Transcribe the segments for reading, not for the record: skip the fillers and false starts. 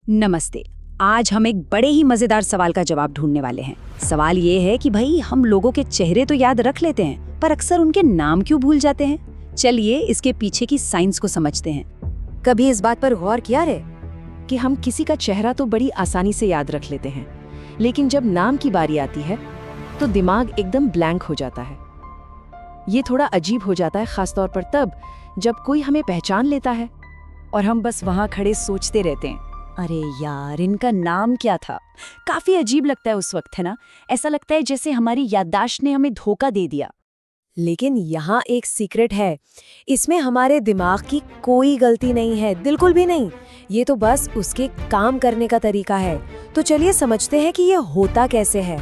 नमस्ते। आज हम एक बड़े ही मजेदार सवाल का जवाब ढूंढने वाले हैं। सवाल ये है कि भाई हम लोगों के चेहरे तो याद रख लेते हैं, पर अक्सर उनके नाम क्यों भूल जाते हैं। चलिए इसके पीछे की साइंस को समझते हैं। कभी इस बात पर गौर किया है कि हम किसी का चेहरा तो बड़ी आसानी से याद रख लेते हैं, लेकिन जब नाम की बारी आती है तो दिमाग एकदम ब्लैंक हो जाता है। ये थोड़ा अजीब हो जाता है, खासतौर पर तब जब कोई हमें पहचान लेता है और हम बस वहाँ खड़े सोचते रहते हैं, अरे यार इनका नाम क्या था। काफी अजीब लगता है उस वक्त, है ना। ऐसा लगता है जैसे हमारी याददाश्त ने हमें धोखा दे दिया। लेकिन यहाँ एक सीक्रेट है। इसमें हमारे दिमाग की कोई गलती नहीं है, बिल्कुल भी नहीं। ये तो बस उसके काम करने का तरीका है। तो चलिए समझते हैं कि ये होता कैसे है।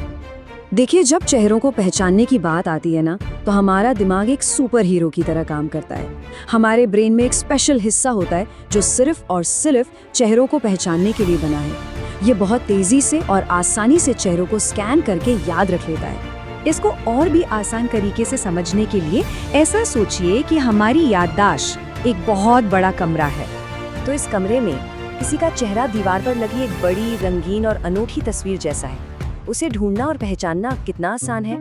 देखिए, जब चेहरों को पहचानने की बात आती है ना, तो हमारा दिमाग एक सुपर हीरो की तरह काम करता है। हमारे ब्रेन में एक स्पेशल हिस्सा होता है जो सिर्फ और सिर्फ चेहरों को पहचानने के लिए बना है। ये बहुत तेजी से और आसानी से चेहरों को स्कैन करके याद रख लेता है। इसको और भी आसान तरीके से समझने के लिए ऐसा सोचिए कि हमारी याददाश्त एक बहुत बड़ा कमरा है। तो इस कमरे में किसी का चेहरा दीवार पर लगी एक बड़ी, रंगीन और अनोखी तस्वीर जैसा है। उसे ढूंढना और पहचानना कितना आसान है।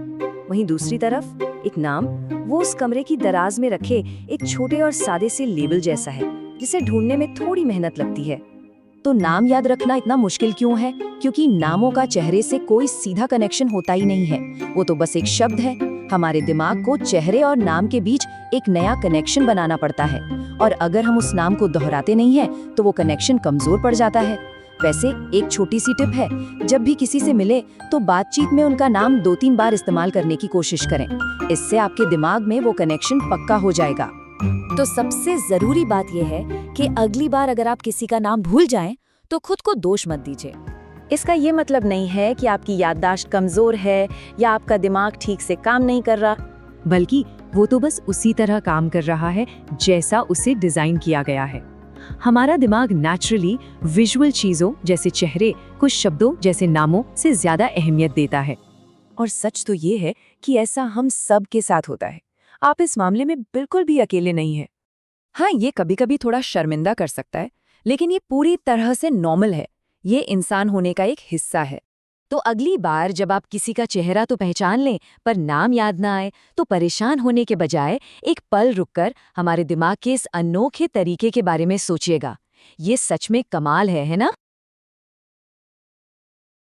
वहीं दूसरी तरफ एक नाम, वो उस कमरे की दराज में रखे एक छोटे और सादे से लेबल जैसा है, जिसे ढूंढने में थोड़ी मेहनत लगती है। तो नाम याद रखना इतना मुश्किल क्यों है? क्योंकि नामों का चेहरे से कोई सीधा कनेक्शन होता ही नहीं है। वो तो बस एक शब्द है। हमारे दिमाग को चेहरे और नाम के बीच एक नया कनेक्शन बनाना पड़ता है, और अगर हम उस नाम को दोहराते नहीं हैं, तो वो कनेक्शन कमजोर पड़ जाता है। वैसे एक छोटी सी टिप है, जब भी किसी से मिले तो बातचीत में उनका नाम 2-3 बार इस्तेमाल करने की कोशिश करें। इससे आपके दिमाग में वो कनेक्शन पक्का हो जाएगा। तो सबसे जरूरी बात यह है कि अगली बार अगर आप किसी का नाम भूल जाएं, तो खुद को दोष मत दीजिए। इसका ये मतलब नहीं है कि आपकी याददाश्त कमजोर है या आपका दिमाग ठीक से काम नहीं कर रहा, बल्कि वो तो बस उसी तरह काम कर रहा है जैसा उसे डिजाइन किया गया है। हमारा दिमाग नेचुरली विजुअल चीजों जैसे चेहरे, कुछ शब्दों जैसे नामों से ज्यादा अहमियत देता है। और सच तो ये है कि ऐसा हम सब के साथ होता है। आप इस मामले में बिल्कुल भी अकेले नहीं हैं। हाँ, ये कभी कभी थोड़ा शर्मिंदा कर सकता है, लेकिन ये पूरी तरह से नॉर्मल है। ये इंसान होने का एक हिस्सा है। तो अगली बार जब आप किसी का चेहरा तो पहचान लें, पर नाम याद ना आए, तो परेशान होने के बजाय एक पल रुककर हमारे दिमाग के इस अनोखे तरीके के बारे में सोचिएगा। ये सच में कमाल है ना?